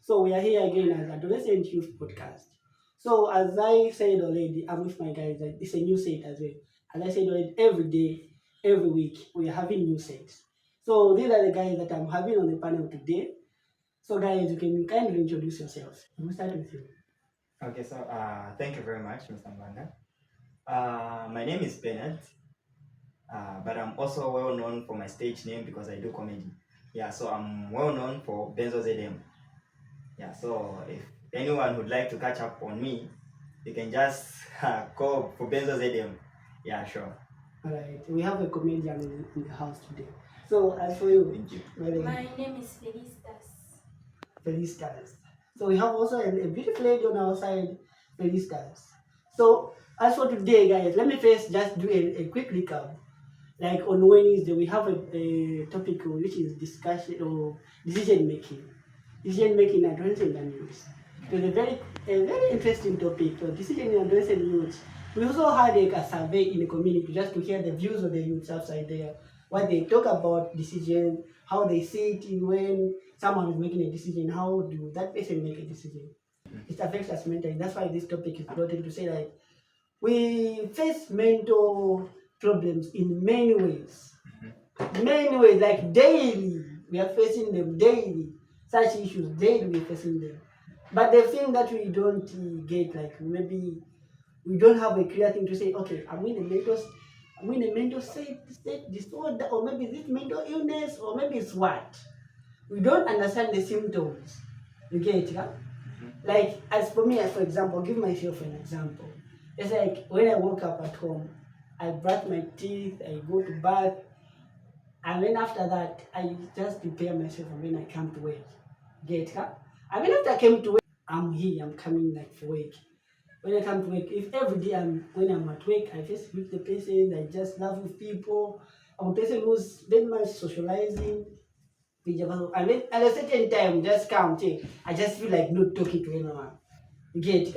So we are here again as Adolescent Youth Podcast. So as I said already, I'm with my guys. It's a new set as well. As I said already, every day, every week, we are having new sets. So these are the guys that I'm having on the panel today. So guys, you can kindly introduce yourselves. We'll start with you. Okay, so thank you very much, Mr. Mbanda. My name is Bernard, but I'm also well known for my stage name because I do comedy. Yeah, so I'm well known for Benzo ZM. Yeah, so if anyone would like to catch up on me, you can just call for Benzo ZM. Yeah, sure. All right, we have a comedian in the house today. So as for you, Thank you. My name is Felicitas. Felicitas. So we have also a beautiful lady on our side, Felicitas. So as for today, guys, let me first just do a quick recap. Like on Wednesday, we have a topic which is discussion or decision making. Decision making in adolescent and youth. It was a very interesting topic. So decision in adolescent youth. We also had a survey in the community just to hear the views of the youths outside there, what they talk about decision, how they see it when someone is making a decision, how do that person make a decision. It affects us mentally. That's why this topic is brought in to say like we face mental problems in many ways. Many ways, like daily, we are facing them daily. Such issues, daily we're facing them. But the thing that we don't get, like maybe we don't have a clear thing to say, okay, I'm in a mental state disorder, or maybe this mental illness, or maybe it's what? We don't understand the symptoms. You get it, huh? Like as for me, for example, I'll give myself an example. It's like when I woke up at home, I brush my teeth, I go to bath, and then after that, I just prepare myself and then I come to work. Get it? And then after I came to work, I'm here, I'm coming like for work. When I come to work, if every day when I'm at work, I just meet the person, I just laugh with people. I'm a person who's very much socializing. And then at a certain time, just come, I just feel like not talking to anyone. You get it?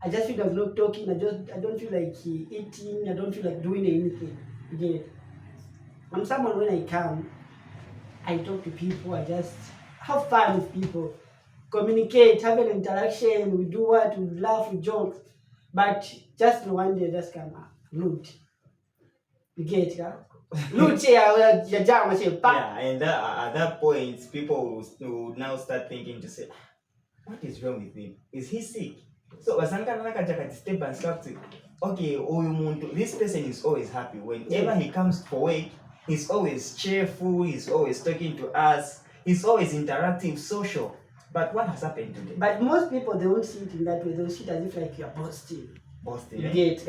I just feel like not talking. I don't feel like eating. I don't feel like doing anything. You get it? I'm someone when I come, I talk to people. I just have fun with people, communicate, have an interaction. We do what we laugh, we joke. But just one day, just come rude. You get it? Rude. Yeah, and at that point, people will now start thinking to say, what is wrong with him? Is he sick? So step and start to, okay, this person is always happy. Whenever he comes for work, he's always cheerful, he's always talking to us, he's always interactive, social. But what has happened today? But most people, they won't see it in that way. They'll see it as if like you're boasting. Boasting, You eh? get it?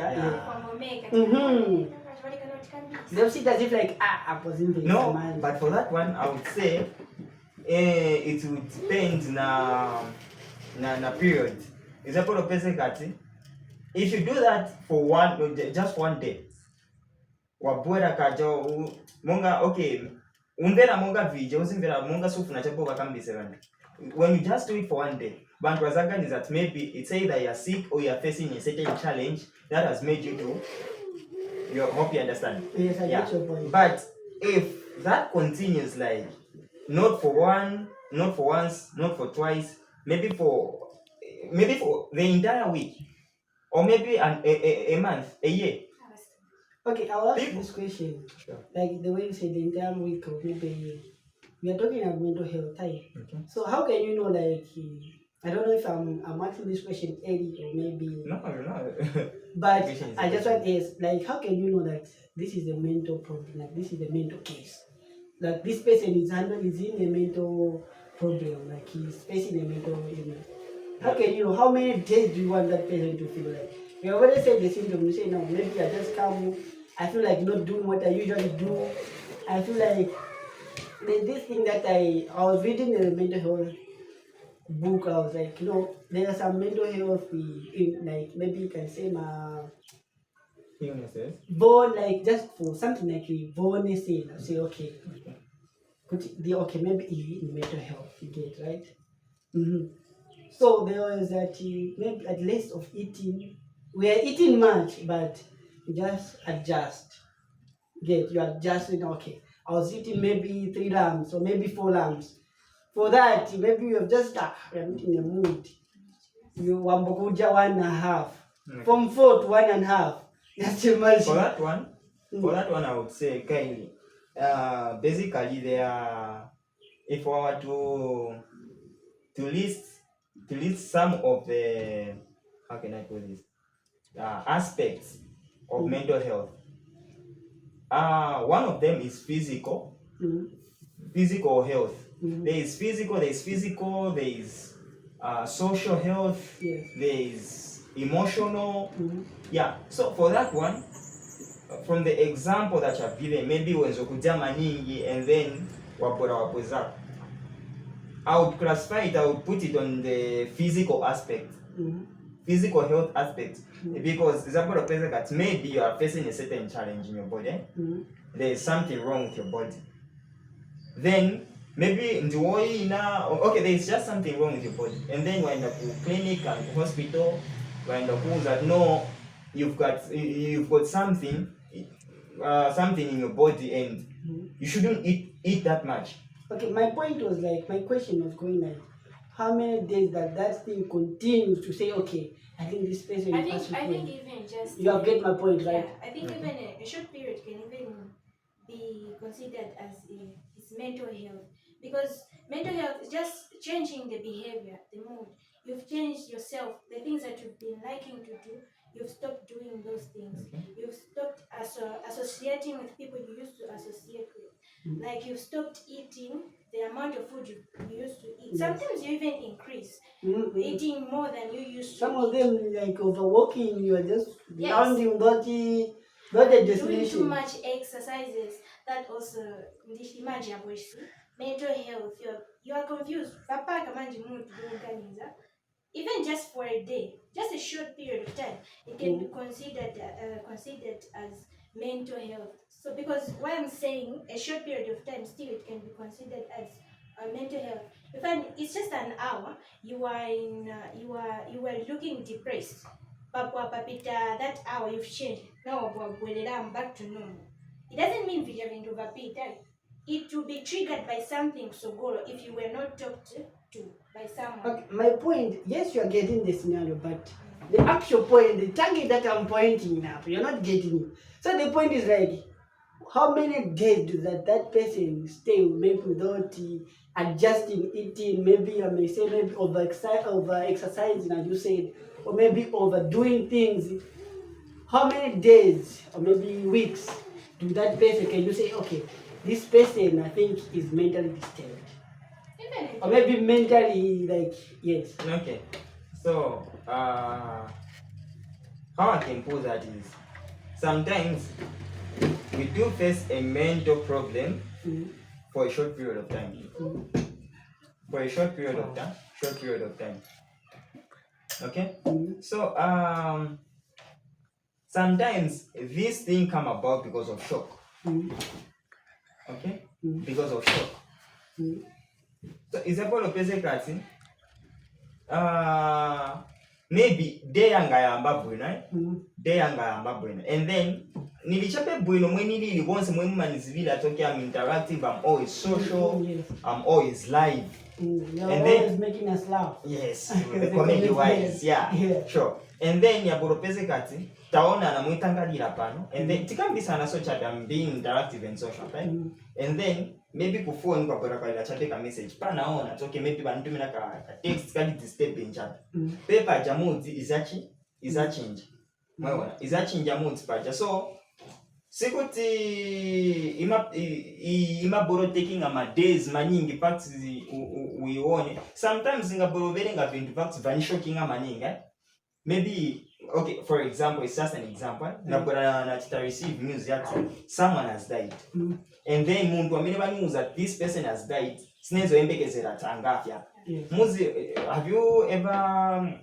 They'll see it as if like, I was in the No, man. but for that one, I would say it would depend na period. Example of person, if you do that for just one day, wabwera kajo monga okay, unvera monga vije, usimvera monga sufu na chapo bakambise bantu. When you just do it for one day, bantu wazaga is that maybe it's either you're sick or you're facing a certain challenge that has made you to. Hope you understand. Yes, I get your point. But if that continues, like not for once, not for twice, maybe for the entire week, or maybe a month, a year. Okay, I'll ask this question. Sure. Like the way you say the entire week or maybe a year. We are talking about mental health, right? Okay. So how can you know, like, I don't know if I'm asking this question early or maybe. No, you're not. But I just want to ask, like, how can you know that this is a mental problem, like this is a mental case, like this person is in a mental problem, like he's facing a mental illness. How can you know? How many days do you want that person to feel like? You already said the symptom. You say no, maybe I just come. I feel like not doing what I usually do. I feel like there's this thing that I was reading in the mental health book. I was like, there are some mental health like maybe you can say my illnesses. born like just for something like a born say okay. Okay, maybe in mental health you get right. So there was that maybe at least of eating. We are eating much, but you just adjust. You adjusting. Okay, I was eating maybe 3 lambs or maybe 4 lambs. For that, maybe you have just you're not in the mood. You wambokuja 1.5. Okay. From 4 to 1.5. That's a much. For that one, I would say kindly. Basically, there are, if I were to list some of the, how can I put this, aspects of mental health. One of them is physical health. There is physical, there is social health, Yes. there is emotional. Yeah. So for that one, from the example that you have given, maybe when zokuja maningi and then wapweza, I would classify it, I would put it on the physical aspect. Physical health aspect. Because example of that maybe you are facing a certain challenge in your body. There is something wrong with your body. Then maybe in the way now, okay, there is just something wrong with your body. And then we end up in clinic and hospital, we end up that no, you've got something in your body and you shouldn't eat that much. Okay, my point was like, my question was going like, how many days that thing continues to say, okay, I think this person I is think even just you have get my point, right? yeah, I think even a short period can even be considered as its mental health, because mental health is just changing the behavior, the mood. You've changed yourself, the things that you've been liking to do. You've stopped doing those things. You've stopped associating with people you used to associate with. Like you've stopped eating the amount of food you used to eat. Sometimes you even increase eating more than you used to. Some of them like overworking, you are just Yes. rounding not the Doing destination. too much exercises, that also mental health. You are confused. Even just for a day, just a short period of time, it can be considered as mental health. So because what I'm saying, a short period of time, still it can be considered as mental health. In fact, it's just an hour. You are looking depressed. Papita, that hour you've changed. Now I'm back to normal. It doesn't mean you have overpaid. It will be triggered by something sogoro if you were not talked to by someone. Okay, my point, yes, you are getting the scenario, but the actual point, the target that I'm pointing now, you're not getting it. So the point is like, how many days do that person stay maybe without adjusting eating? Maybe I may say maybe over exercising, as you said, or maybe overdoing things. How many days or maybe weeks do that person can you say, okay, this person I think is mentally disturbed? Or maybe mentally like yes. Okay. So how I can put that is sometimes we do face a mental problem for a short period of time. For a short period of time. Okay? So sometimes this thing come about because of shock. Okay? Because of shock. So example of basic kati maybe day yanga yamba bwino and then nilichape bwino mwe nilili bonse mwe manizivila toke I'm interactive, I'm always social, I'm always live. You're and always then making us laugh. yes, the comedy wise, yeah, sure. And then yaboropeze kati taona na mwitangalira pano and then tikambisa na so chat I'm being interactive and social, right? And then maybe kufoni kwa bora chat ka message panaona toke maybe bantumina ka text kali disturb in chat paper jamudi is a change mwaona is a change jamudi paja. So sikuti ima boro taking ama days maningi facts uione sometimes ingaboro verenga vintu facts vanishocking amaningi maybe okay, for example, it's just an example. Na receive news that someone has died. And then mundu amene news that this person has died. Sinezo embekezera tangafya. Muzi, have you ever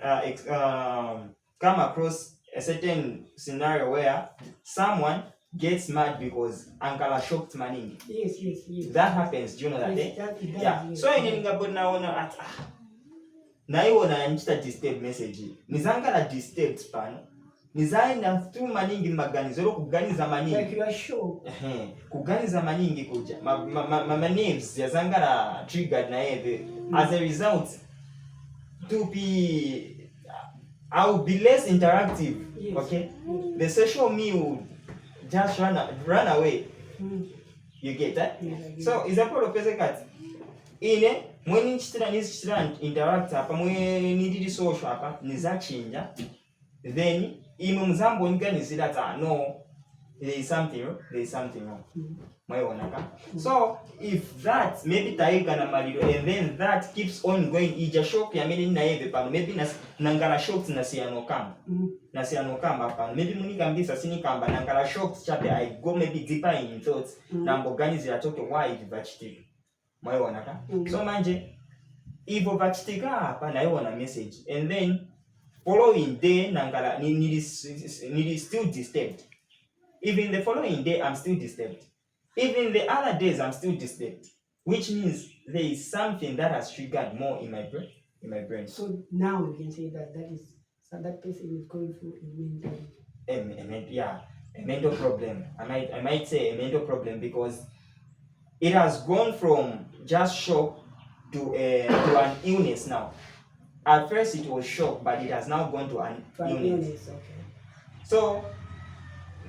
come across a certain scenario where someone gets mad because ankala shocked maningi? Yes. That happens. Do you know that? Yes, that does, yeah. yes. So iningabona naona at na iwona nchita disturb message nizanga la disturbed pano nizaenda through maningi maganizero kuganiza maningi Like you are sure. kuganiza maningi kuja ma names yazangara triggered na eve. As a result to be I'll be less interactive. Yes. Okay, the social me will just run away. You get that? Yes, So is a part of physical ine mweni nchichitira interact apa mweni social apa nizachinja, then imwe muzambo niganizira ta no there is something wrong. So if that maybe taiga na maliro and then that keeps on going, ija shock ya meni na eve pano maybe nangara shocks na siano kamba pano maybe muni kambisa sini kamba nangara shocks chape I go maybe deeper in thoughts na mboganizira toke why vivachitika mwaionaka. So manje ivo vachitika hapa na iona message and then following day nangara nili still disturbed. Even the following day I'm still disturbed. Even the other days I'm still disturbed, which means there is something that has triggered more in my brain. So now we can say that that person is going through a mental problem. I might say a mental problem because it has gone from just shock to an illness now. At first it was shock, but it has now gone to an illness. Okay. So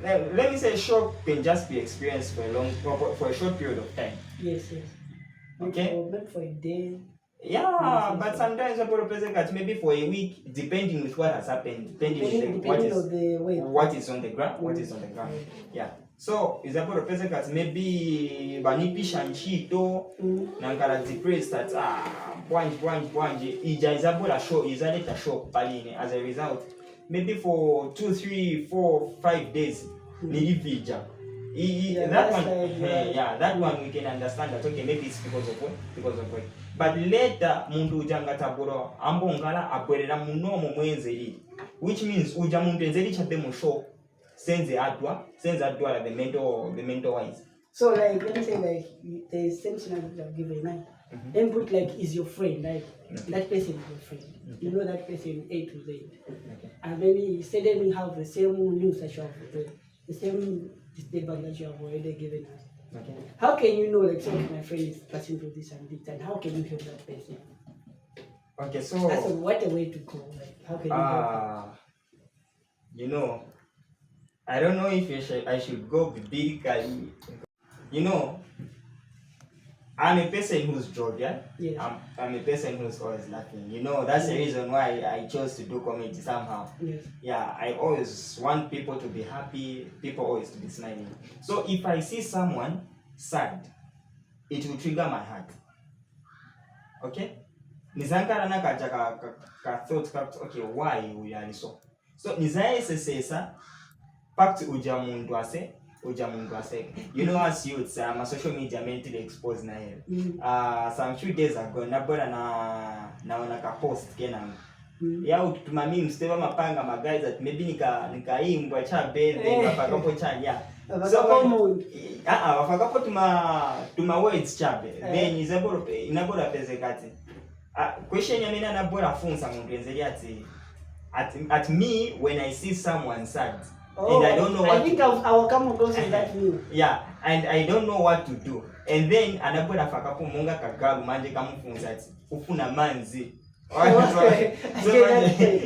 let me say shock can just be experienced for a short period of time. Yes. Okay. Maybe for a day. Yeah, but sometimes maybe for a week, depending with what has happened, depending what is on the ground, Yeah. So is about a maybe banipisha nchito nankara depressed that bwanji ija is about a show is a shock paline. As a result, maybe for 2, 3, 4, 5 days nilivija. That one we can understand that okay maybe it's because of what. But later mundu ujanga taburo ambo ngala abwerera munomo mwenzeri, which means uja mundu enzeri chape mu show senze adwa like the mental wise. So like let me say like the same scenario you have given, right? Then put like is your friend, like that person is your friend. You know that person A to Z. And maybe suddenly have the same news that you have the same statement that you have already given us. Okay. How can you know like so my friend is passing through this and this, and how can you help that person? Okay, so that's what a way to go. Like how can you help? You know, I don't know if I should go biblically. You know, I'm a person who's jovial. Yes. I'm a person who's always laughing. You know, that's the reason why I chose to do comedy somehow. Yes. Yeah, I always want people to be happy, people always to be smiling. So if I see someone sad, it will trigger my heart. Okay? Nizankara na ka thought okay, why we are so? So nizaye sesa pact ujamundu ase. You know, as youths, my social media mentally exposed na here. Some few days ago, nabora na post kena. Ya utuma mimi msteva mapanga guys that maybe nikaimbwa cha bende wafakapo cha ya. So wafakapo tuma words chabe. Then inabora pese kati. Question ya mina nabora funza mundu enzeli at me when I see someone sad. And I don't know what I think I'll come across that new. Yeah, and I don't know what to do. And then anapoda fakapo munga kagalu manje kamufunza ati ufuna manzi.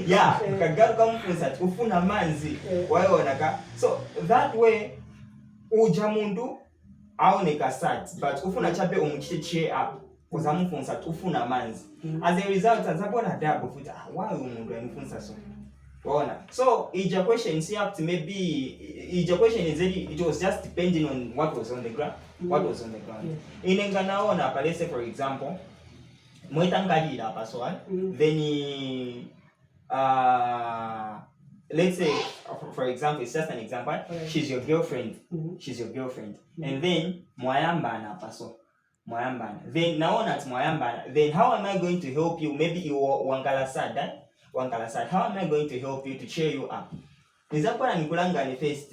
Yeah, kagalu kamufunza ati ufuna manzi. Waona so that way uja mundu aoneka sad but ufuna chape umuchite cheer up uzamufunza ati ufuna manzi. As a result azabona double futhi why umuntu anifunza so. So each question is up to maybe each question is it was just depending on what was on the ground. Inenganaona let's say for example, mwetangalira paswa then let's say for example, it's just an example, she's your girlfriend. And then mwayambana paso. Then naona at mwayambana, then how am I going to help you? Maybe you wangala sad. How am I going to help you to cheer you up? Nizapona nikulanga ni first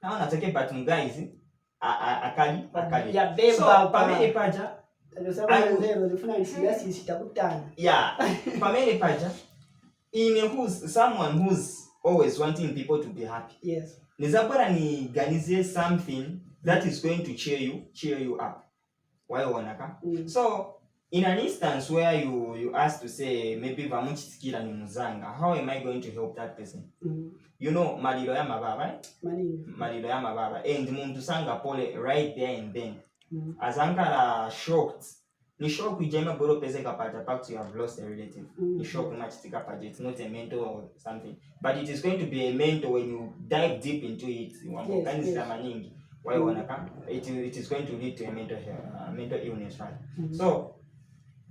naona take part guys akali ya beba so pamene paja pamene paja in someone who's always wanting people to be happy. Yes. Nizapora niganizie something that is going to cheer you up. Why wanaka? So in an instance where you ask to say maybe vamuchitikira ni muzanga, how am I going to help that person? You know, malilo ya mababa, right? Malilo ya mababa. And muntu sanga pole right there and then. Azankara shocked. Ni shock ujema boro pese kapata pact you have lost a relative. Ni shock machitika paje. It's not a mental or something. But it is going to be a mental when you dive deep into it. Yes. Why wanaka? It is going to lead to a mental illness, right? So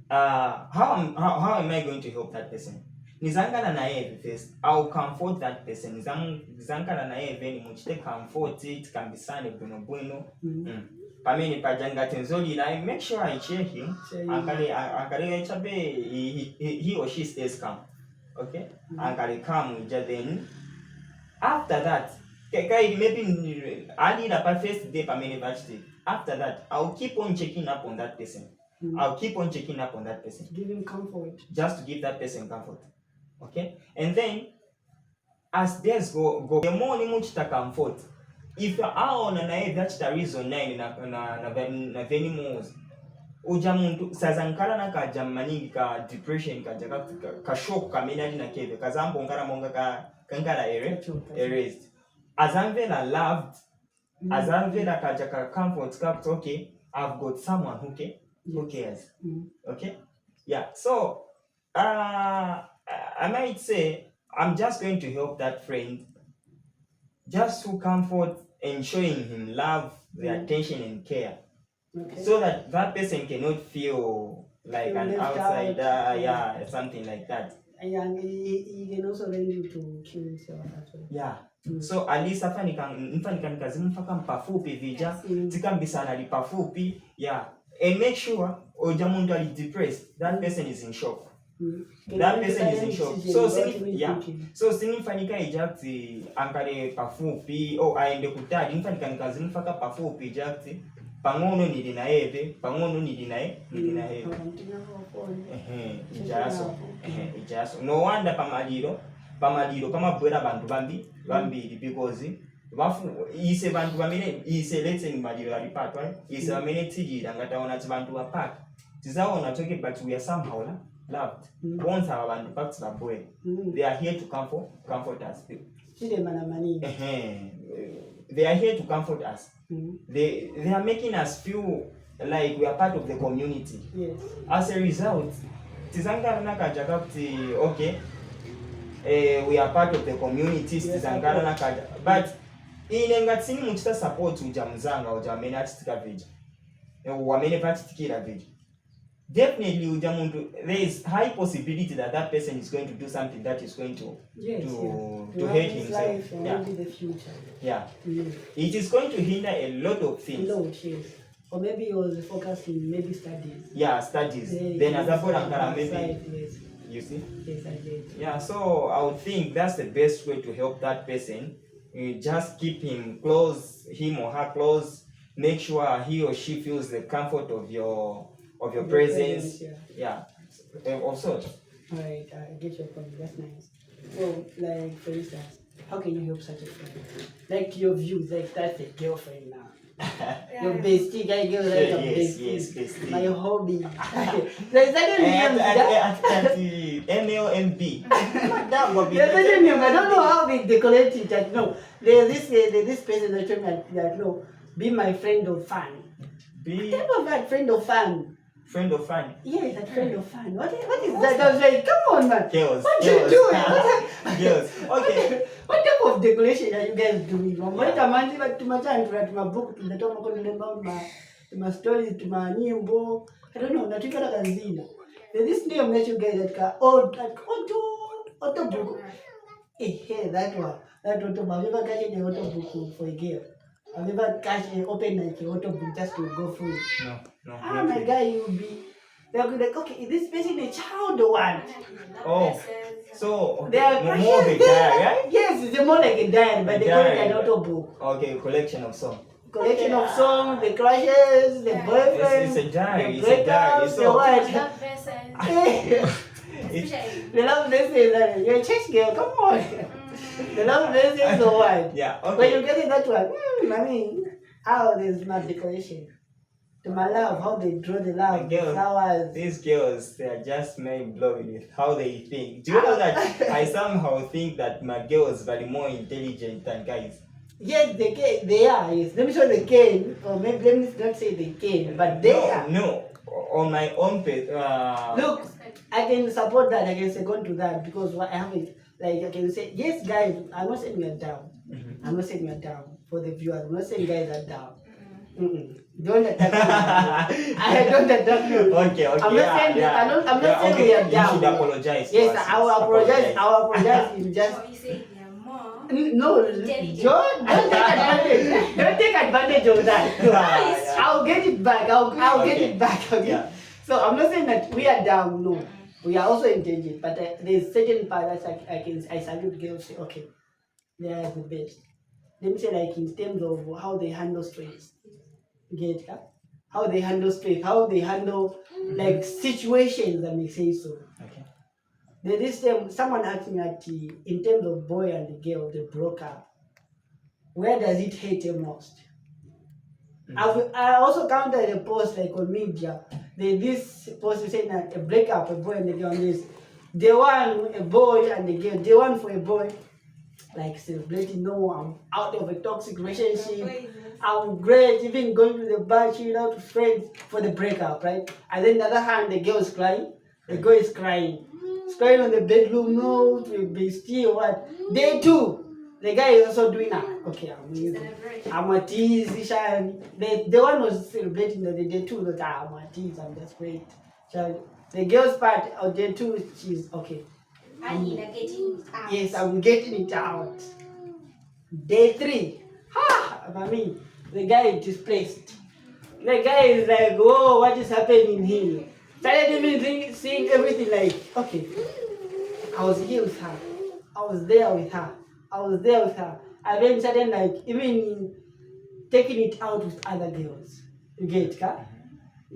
how am I going to help that person? Nizangana na yeye first. I'll comfort that person. Nizangana na yeye veni muchite comfort it can be sunny bueno. Pameni pajanga tenzoli I make sure I cheer him. Akale chabe he or she stays calm. Okay? Akale calm then after that maybe I need a first day pameni vachite. After that I'll keep on checking up on that person. I'll keep on checking up on that person. Give him comfort. Just to give that person comfort. Okay? And then, as days go, the more you much comfort. If you are on that's the reason na veni moves. Uja muntu sazankara na ka jamani ka depression ka jaga ka shock ka menali na keve kazambo ngara monga ka kankara erased. Azanvela loved. Azanvela ka jaka comfort ka okay. I've got someone who cares. Okay? Yeah. So I might say I'm just going to help that friend just to comfort and showing him love, the attention and care. Okay. So that person cannot feel like an outsider, something like that. And he can also learn you to kill himself actually. Yeah. So at least after nikan kazimfaka mpafupi vija tikambisana lipafupi, yeah. And make sure ojamundu ali depressed, that person is in shock. That person is in shock. So sinimfanika ijati ankare pafupi aende kutadi mfanika nikazimfaka pafupi ijati pangono nilina eve ijaso no wonder pamaliro pamabwera bantu bambiri because ise bantu bamene ise let's say maliro alipatwa ise bamene tijira ngataona bantu bapaka tizaona toke but we are somehow loved. Once our bantu packs the boy they are here to comfort us. They are here to comfort us. They are making us feel like we are part of the community. Yes. As a result, okay, we are part of the community. But inengatsini muchita support ujamzanga ujamena chitika viji. Wamene vachitikira viji. Definitely there is high possibility that person is going to do something that is going to hurt himself. Maybe the future. Yeah. It is going to hinder a lot of things. Yes. Or maybe he was focused in maybe studies. Yeah, studies. Then as a maybe. Yes. You see? Yes, I did. Yeah, so I would think that's the best way to help that person. You just keep him or her close. Make sure he or she feels the comfort of your presence. Yeah. Also. Alright, I get your point. That's nice. So, like for instance, how can you help such a friend? Like your views, like that's a girlfriend now. Your bestie guy girl like a bestie. My hobby. There's certain names MLMB. There's name. I don't know how they decorate it. Like, no, there's this person that told me that no, be my friend of fun. What type of like friend of fun? Friend of fun? Yes, that friend of fun. What is that? I was like, come on, man. Chaos. What you doing? Chaos. Okay. What type of decoration are you guys doing? To my time, to my book, to the top of my stories, to my nyimbo. I don't know. Natukana kazina. There's this name that you guys that auto book. Hey, that one. That auto book. I've never gotten the auto book for a girl. I've never opened like a auto book just to go through it. No. My guy, you'll be. They'll be like, okay, is this person a child or what? Oh, so they are more of a diary, right? Yes, it's more like a diary, but they call it an auto book. Okay, collection of songs. Collection of songs, the crushes, the boyfriends, it's a diary. The breakups, the what? Love verses. The love verses. You're a church girl, come on. The love bracelets or what? Yeah, When okay. you get it that one, mommy, how there's my decoration. To my love, how they draw the love, the Girls, flowers. these girls, they are just mind blowing with how they think. Do you know that I somehow think that my girls are more intelligent than guys? Yes, they can. They are. Yes, let me show they can, or maybe let me not say they can, but they are. No. On my own page. Look, I can support that. I can second to that because what I have it. Like I can say, yes, guys. I'm not saying we are down. I'm not saying we are down for the viewers. I'm not saying guys are down. Don't attack me. I don't attack you. Okay, I'm not saying that. I'm not saying okay. we are down. You should apologize. Yes, to us. I will apologize. I will apologize in just. So you say they are more. No, Intelligent. don't take advantage. Don't take advantage of that. Yeah. I'll get it back. I'll get Okay. it back. Okay. Yeah. So I'm not saying that we are down. No, we are also intelligent. But there's certain part that I salute girls. Say, okay, they are the best. Let me say like in terms of how they handle stress. Get it? How they handle stress. How they handle like situations that may say so. Okay. Then this time, someone asked me that in terms of boy and the girl, they broke up. Where does it hate the most? I also counted a post like on media. This post is saying that a breakup, a boy and the girl, and this. They one a boy and the girl. They one for a boy, like celebrating. No, I'm out of a toxic relationship. I'm great, even going to the bar, chilling out with friends for the breakup, right? And then the other hand, the girl is crying. The girl is crying. It's crying on the bedroom, no, to be still, what? Day two, the guy is also doing that. Okay, I'm a tease, Shan. The one was celebrating the day two, that I'm a tease, I'm just great. So the girl's part of day two, she's okay. And you're getting it out. Yes, I'm getting it out. Day three, I mean, the guy is displaced. The guy is like, whoa, what is happening here? Started even seeing everything like, okay, I was here with her. I was there with her. I was there with her. I then started like even taking it out with other girls. You get it, huh?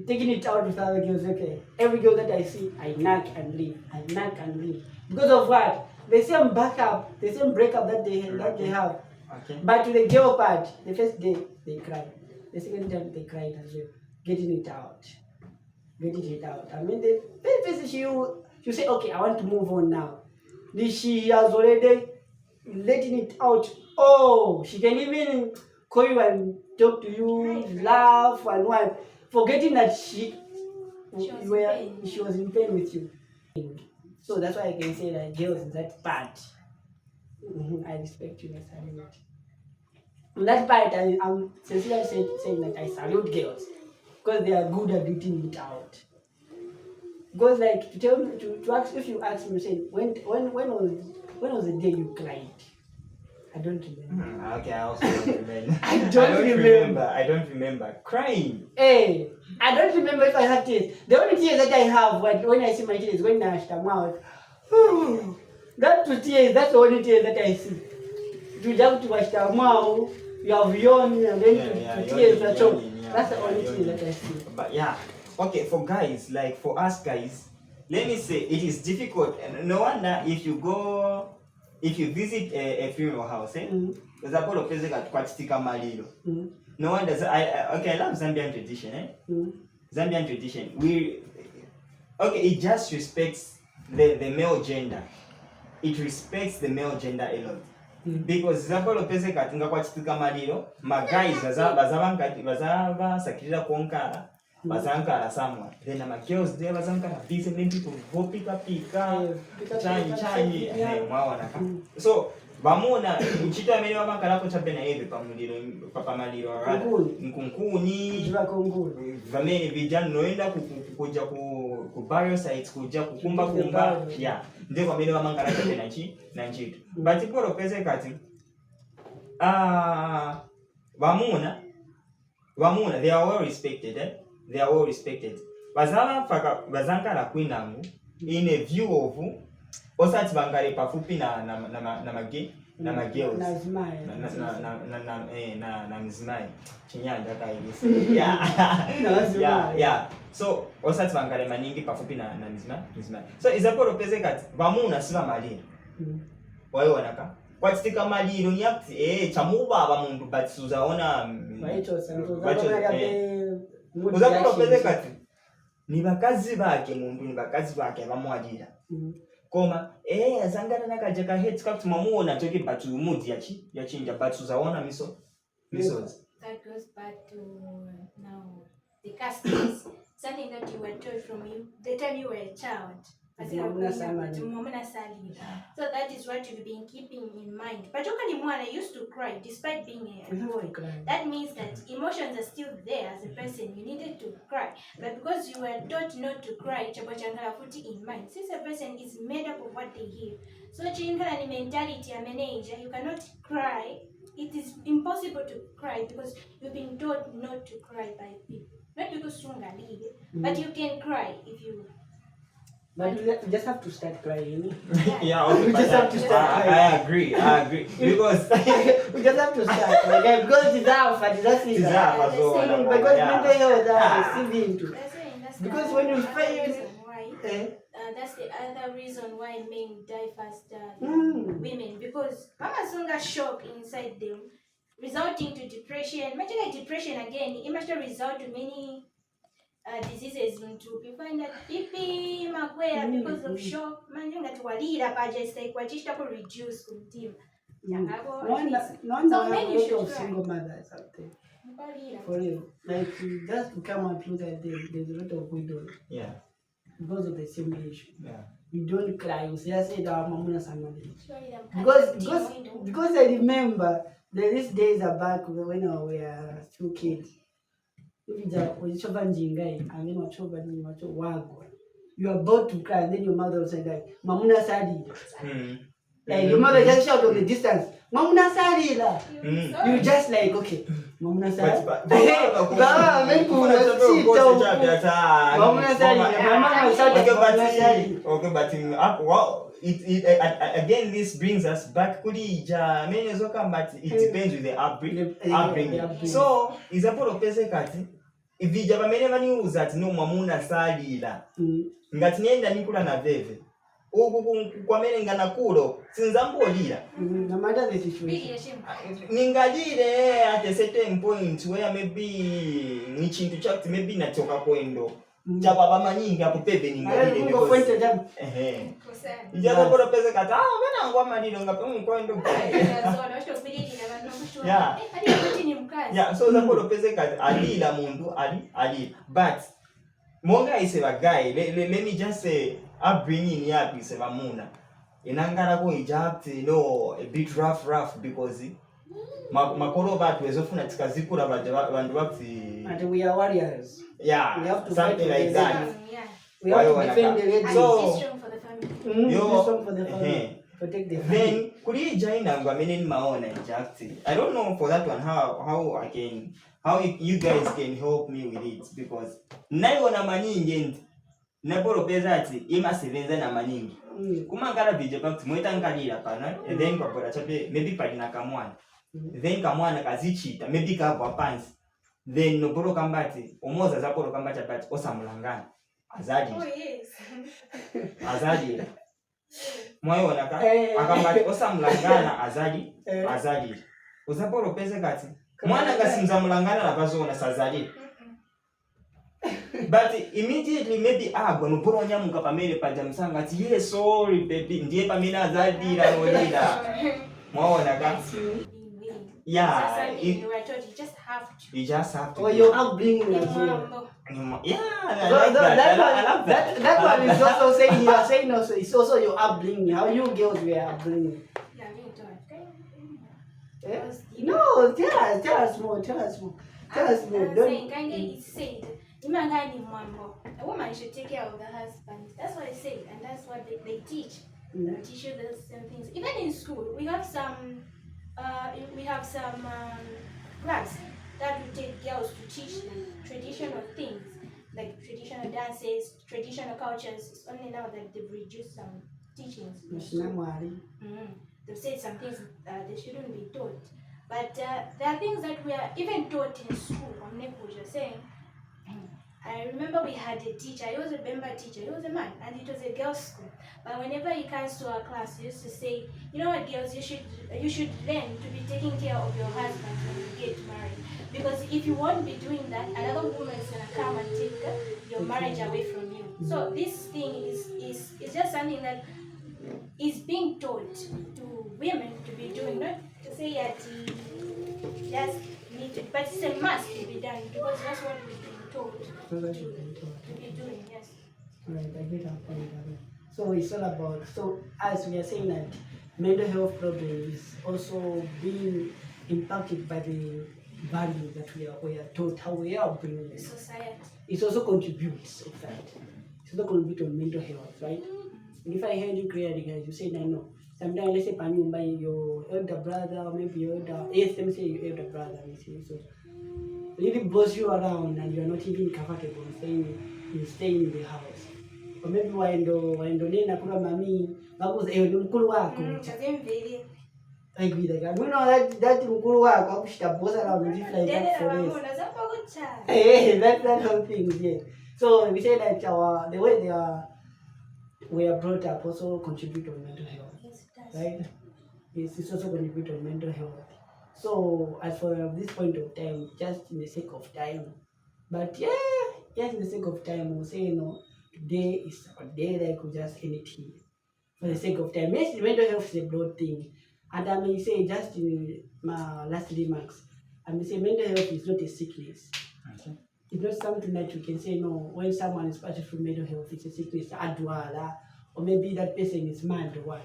Taking it out with other girls, okay. Every girl that I see, I knock and leave. I knock and leave. Because of what? The same backup, the same breakup that they have. Okay. But to the girl part, the first day they cried. The second time they cried as well. Getting it out. Getting it out. I mean, the very first she say, okay, I want to move on now. She has already letting it out. Oh, she can even call you and talk to you, laugh and what. Forgetting that she was in pain with you. So that's why I can say that girls in that part. I respect you, I salute. In that part, I'm sincerely saying that I salute girls because they are good at getting it out. Because like to tell me to ask, if you ask me, say when was the day you cried? I don't remember. Okay, I also don't remember. I don't remember. I don't remember crying. Hey, I don't remember if I have tears. The only tears that I have when I see my tears when I come out. That's the tears. That's the only tears that I see. You jump to wash the mouth. You have yawned and then to tears. That's all. That's the only tears that I see. But yeah, okay, for guys, like for us guys, let me say it is difficult. And no wonder if you visit a funeral house, there's a lot of places that kwachitika malilo. No wonder. I love Zambian tradition, Zambian tradition. It just respects the male gender. It respects the male gender a lot. Because zapolo pese katinga kwachitika malilo, my guys bazava sakirira konkara, bazankara someone. Then my girls there bazankara busy many people go pika chanyi mwawana. So bamona uchito amene wamakala ko chapena ebe pamaliro nkunkuni Jiva kongulu. vamene vijana noenda kuja ku burial sites kuja kukumba yeah ndiko amene wamakala chapena na nchito but polo pese kati bamuna they are well respected they are well respected bazankala kwinangu in a view of osati bangale pafupi na mage na magirls na mzimai chinyanja kaigisi yeah so osati bangale maningi pafupi na mzimai so izapolo pese kati bamuna siba malira wayo wanaka kwatika maliro ni yakuti chamubaba muntu but suzaona uzakutopezeka ti ni vakazi vake muntu ni vakazi vake vamwalira koma azangana nakaja kaheti kakuti mamuona toke but umudzi yachinja but suzaona misozi. That goes back to now the customs, something that you were taught from the time you were a child. So that is what you've been keeping in mind. But Okanimwana used to cry despite being a boy. That means that emotions are still there as a person. You needed to cry. But because you were taught not to cry, Chabochankala put it in mind. Since a person is made up of what they hear. So Chinkala mentality, a manager, you cannot cry. It is impossible to cry because you've been taught not to cry by people. Not because Sunga lead, but you can cry if you. But we just have to start crying. Yeah, okay, we just have to start crying. I agree. Because we just have to start. Like, because it's our fault, that's it. Because mental health is seen into. Because when you fail, that's the other reason why men die faster than women. Because Mama Sunga shock inside them, resulting to depression. Imagine depression again. It must result to many diseases into you find that pipi makwera because of shock manjinga tuwalira pa just like wachishta ko reduce kumtima so many of single mothers out there for real, like just to come and look at them, there's a lot of widows because of the same issue. We don't cry, we just say that mamuna somebody because I remember these days are back when we were still kids. You are about to cry, and then your mother will say like, Mamuna Sadi. Like your mother just shout on the distance, Mamuna Sadi. You just like, okay, Mamuna Sadi. Okay, but again, this brings us back. But it depends with the upbringing. So, is a polo pese kati. If you have many news that no mamuna salila, ngati nienda nikula na veve. Kwa mene ngana kulo, sinzambo lila. No matter the situation. Ningalile at a certain point where maybe nichintu chakti maybe natoka kwendo. Chapa baba nyingi akupebe ningalile because ijaba polo pese kati mena ngwa malilo ngape kwendo. Yeah, so the polo pese kati alila mundu ali. But monga iseva guy, let me just say upbringing yapi iseva muna. Inangara ko ijapti a bit rough because makolo batu ezofuna tikazikura bandu bakti and we are warriors. Yeah, we have to something like that. We have to defend the ladies. So strong for the family. Strong for the family. Protect the family. Then kulija inangwa menen maona ijapti. I don't know for that one how you guys can help me with it because naiona maningi napolo pesa ati imasevenza na maningi. Kumangala vije bakti mwetangalira pana and then kwa bora chape maybe palina kamwana. Then kamwana kazichita maybe kabwa pansi. Then nopolo kambati omoza zapolo kambati but osamulangana azadi. Oh yes. Azadi. Mwaona ka akambati osamulangana azadi. Uzapolo pesa kati mwana kasimzamulangana na bazona sazali. But immediately maybe nopolo nyamuka pamele pajamsanga ati yes sorry baby ndiye pamina azadi la nolida. Mwaona ka yeah, you were told you just have to. Or your upbringing as well. Yeah, that one is also saying you are saying also it's also your upbringing. How you girls were upbringing. Yeah, being taught. No, tell us more. Saying it's said. A woman should take care of the husband. That's what I say, and that's what they teach. They teach you the same things. Even in school, we have some class that we take girls to teach them traditional things like traditional dances, traditional cultures. It's only now that they've reduced some teachings. They've said some things they shouldn't be taught. But there are things that we are even taught in school. You're saying. I remember we had a teacher. He was a member teacher. He was a man, and it was a girls' school. But whenever he comes to our class, he used to say, you know what, girls, you should learn to be taking care of your husband when you get married. Because if you won't be doing that, another woman is gonna come and take your marriage away from you. So this thing is just something that is being taught to women to be doing, not to say that just need to, but it's a must to be done because that's what we've been told to be doing. Yes. Right, I get our point. So it's all about, so as we are saying that mental health problem is also being impacted by the value that we are taught, how we are bringing it. Society. It also contributes of that. It also contributes to mental health, right? And if I heard you clearly, guys, you said I know. Sometimes let's say by your elder brother, or maybe your elder, yes, let me say your elder brother, so really boss you around and you're not even comfortable staying in the house. Or maybe waendo nena kuka mami ngakuze ni mkulu wako. Like with that. We know that mkulu wako akushita boss around and just like that for this. Hey, that whole thing, yeah. So we say that the way we are brought up also contribute on mental health. Yes, it does. Right? It's also contribute on mental health. So as for this point of time, just in the sake of time, but yeah, just in the sake of time, we'll say, today is a day like we just end it here. For the sake of time. Yes, mental health is a broad thing. And I may say, just in my last remarks, I may say mental health is not a sickness. Okay. It's not something that you can say, no, when someone is suffering from mental health, it's a sickness, adwala, or maybe that person is mad or what.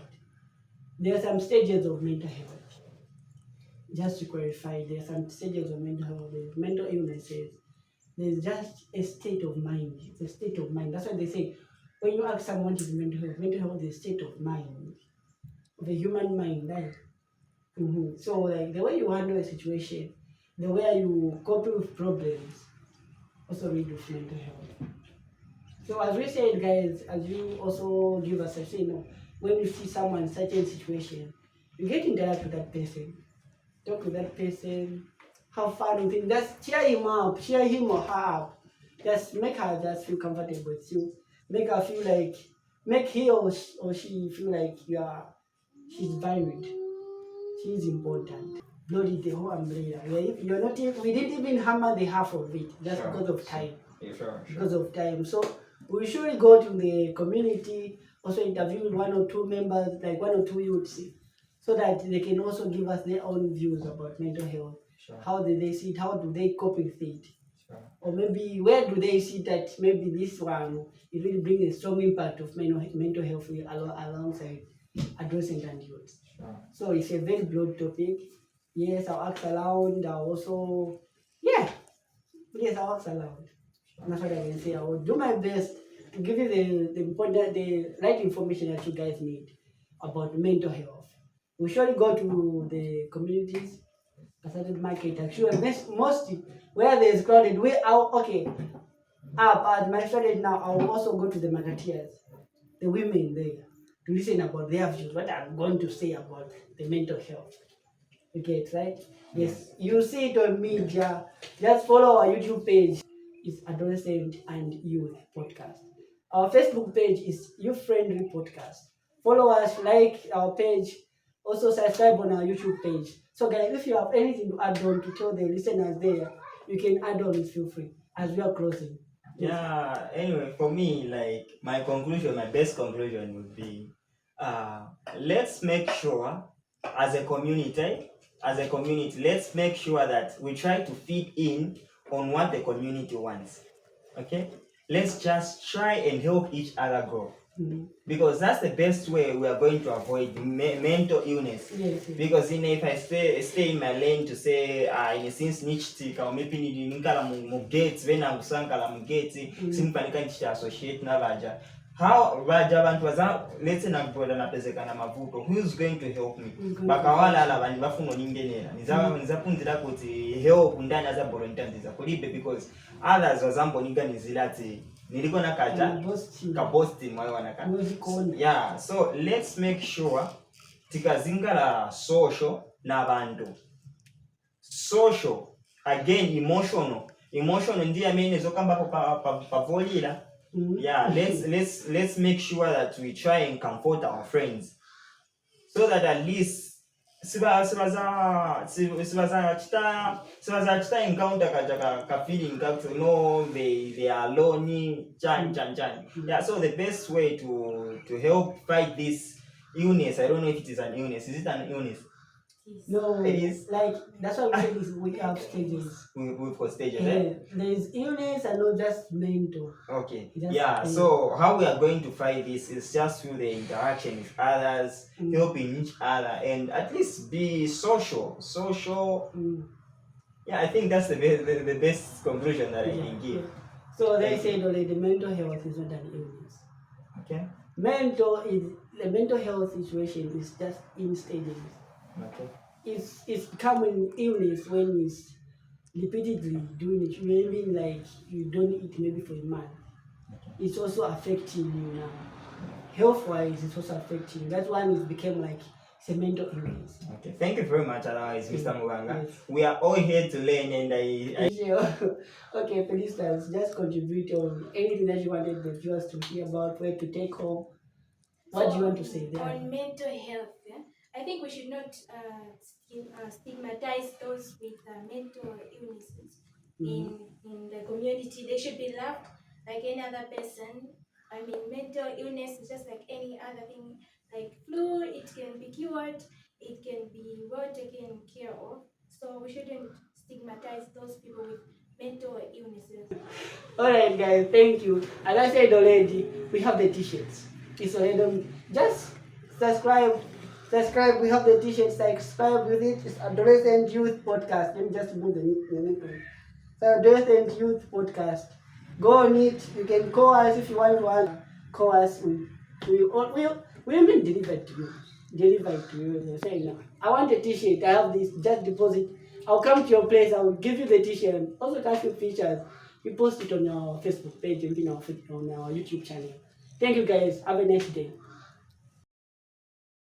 There are some stages of mental health. Just to clarify, there are some stages of mental health. There's mental illnesses. There's just a state of mind. It's a state of mind. That's why they say, when you ask someone what is mental health is a state of mind, of a human mind. Right? So, like the way you handle a situation, the way you cope with problems, also read with mental health. So, as we said, guys, as you also give us a say, when you see someone in such a situation, you get in touch with that person. Talk to that person, have fun with him, just cheer him up, cheer him or her up. Just make her just feel comfortable with you. Make her feel like, make he or she feel like she's valued. She's important. Bloody the whole umbrella. You're not even, we didn't even hammer the half of it just Sure. because of time. Yeah, sure. Because of time. So we should go to the community, also interview one or two members, like one or two youths, so that they can also give us their own views about mental health. Sure. How do they see it? How do they cope with it? Sure. Or maybe where do they see that maybe this one it really brings a strong impact of mental health alongside adolescent and youth. Sure. So it's a very broad topic. Yes, I'll ask around. I'll also, yes, I'll ask around. That's what I can say. I will do my best to give you the right information that you guys need about mental health. We surely go to the communities, consulted market. Actually, most where there is crowded, we are okay. At my studies now, I will also go to the marketeers, the women there, to listen about their views, what I'm going to say about the mental health. You get right? Yes, you see it on media. Just follow our YouTube page. It's Adolescent and Youth Podcast. Our Facebook page is Youth Friendly Podcast. Follow us, like our page, also subscribe on our YouTube page. So guys, if you have anything to add on to tell the listeners there, you can add on, feel free, as we are closing. Yeah, anyway, for me, like my best conclusion would be let's make sure as a community, let's make sure that we try to fit in on what the community wants. Okay? Let's just try and help each other grow. Because that's the best way we are going to avoid mental illness. Yes. Because if I stay in my lane to say in a sense nichitika or maybe nikala mu gates vena kusankala mu gates simpanika nchita associate na vaja, how vaja bantu waza let's say na brother na pezeka na mavuto, who is going to help me? Bakawala ala bani bafuno ningenera nizapunzira kuti help ndani aza volunteer ndiza kulibe, because others wazambo niganizilati niliko na kaja kaposti mwayo wanaka. Yeah, so let's make sure tikazingala social na bantu. Social, again emotional ndiye amene zokamba pavolira Yeah, let's make sure that we try and comfort our friends so that at least sivaza encounter ka feeling kakuti no they are alone chan. Yeah, so the best way to help fight this illness, I don't know if it is an illness. Is it an illness? No, It is. like that's what we said is we have stages. We've got stages, Yeah, eh? there's illness and not just mental. Okay. Just Yeah. So how we are going to fight this is just through the interaction with others, helping each other, and at least be social. Yeah, I think that's the best conclusion that I can give. So they said already the mental health is not an illness. Okay. The mental health situation is just in stages. Okay. It's becoming illness when it's repeatedly doing it. Maybe like you don't eat maybe for a month. It's also affecting you now. Health-wise, it's also affecting you. That one is became like it's a mental illness. Okay. Thank you very much, otherwise, Mr. Muganga. Yes. We are all here to learn, and I Okay, for instance, just contribute on anything that you wanted the viewers to hear about, where to take home. What do you want to say there? On mental health, yeah? I think we should not stigmatize those with mental illnesses in the community. They should be loved like any other person. I mean, mental illness is just like any other thing, like flu. It can be cured. It can be well taken care of. So we shouldn't stigmatize those people with mental illnesses. Alright guys, thank you. As I said already, we have the t-shirts. It's already just subscribe. We have the t-shirts, subscribe with it. It's Adolescent Youth Podcast. Let me just move the name. So Adolescent Youth Podcast. Go on it. You can call us if you want to call us. We even delivered to you. You're saying no. I want a t-shirt. I have this. Just deposit. I'll come to your place. I will give you the t-shirt. Also, catch your features. We post it on our Facebook page and on our YouTube channel. Thank you guys. Have a nice day.